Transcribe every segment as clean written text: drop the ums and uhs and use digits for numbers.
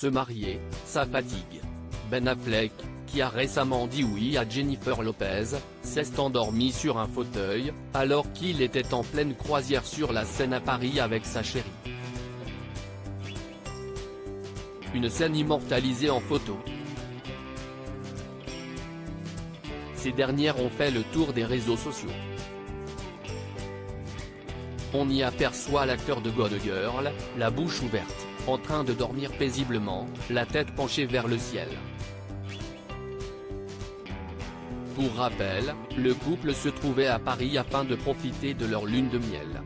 Se marier, ça fatigue. Ben Affleck, qui a récemment dit oui à Jennifer Lopez, s'est endormi sur un fauteuil, alors qu'il était en pleine croisière sur la Seine à Paris avec sa chérie. Une scène immortalisée en photo. Ces dernières ont fait le tour des réseaux sociaux. On y aperçoit l'acteur de Gone Girl, la bouche ouverte, en train de dormir paisiblement, la tête penchée vers le ciel. Pour rappel, le couple se trouvait à Paris afin de profiter de leur lune de miel.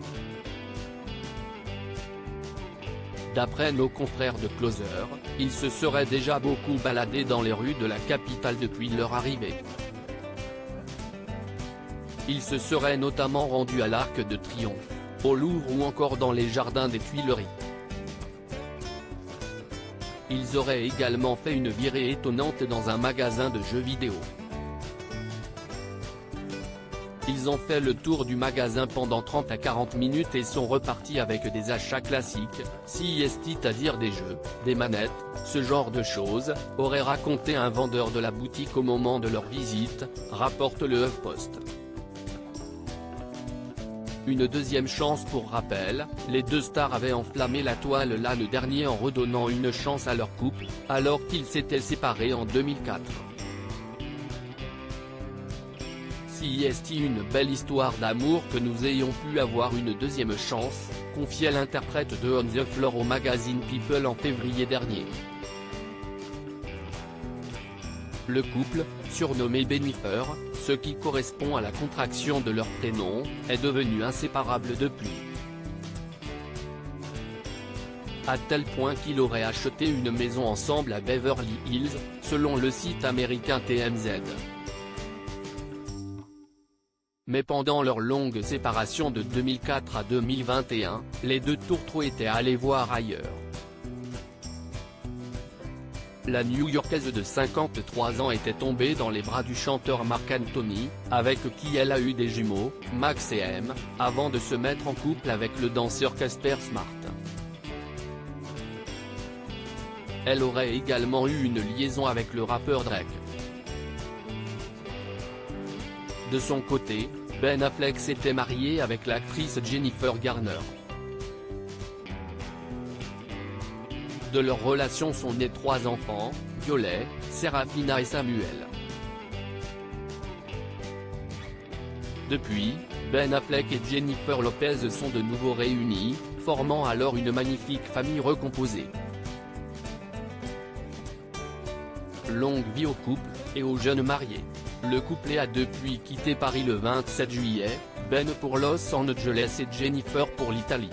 D'après nos confrères de Closer, ils se seraient déjà beaucoup baladés dans les rues de la capitale depuis leur arrivée. Ils se seraient notamment rendus à l'Arc de Triomphe, au Louvre ou encore dans les jardins des Tuileries. Ils auraient également fait une virée étonnante dans un magasin de jeux vidéo. Ils ont fait le tour du magasin pendant 30 à 40 minutes et sont repartis avec des achats classiques, c'est-à-dire des jeux, des manettes, ce genre de choses, aurait raconté un vendeur de la boutique au moment de leur visite, rapporte le HuffPost. Une deuxième chance pour rappel, les deux stars avaient enflammé la toile l'an dernier en redonnant une chance à leur couple, alors qu'ils s'étaient séparés en 2004. C'est une belle histoire d'amour que nous ayons pu avoir une deuxième chance, confiait l'interprète de On the Floor au magazine People en février dernier. Le couple, surnommé Bennifer, ce qui correspond à la contraction de leur prénom, est devenu inséparable depuis. À tel point qu'ils auraient acheté une maison ensemble à Beverly Hills, selon le site américain TMZ. Mais pendant leur longue séparation de 2004 à 2021, les deux tourtereaux étaient allés voir ailleurs. La New-Yorkaise de 53 ans était tombée dans les bras du chanteur Marc Anthony, avec qui elle a eu des jumeaux, Max et M, avant de se mettre en couple avec le danseur Casper Smart. Elle aurait également eu une liaison avec le rappeur Drake. De son côté, Ben Affleck s'était marié avec l'actrice Jennifer Garner. De leur relation sont nés 3 enfants, Violet, Serafina et Samuel. Depuis, Ben Affleck et Jennifer Lopez sont de nouveau réunis, formant alors une magnifique famille recomposée. Longue vie au couple, et aux jeunes mariés. Le couple a depuis quitté Paris le 27 juillet, Ben pour Los Angeles et Jennifer pour l'Italie.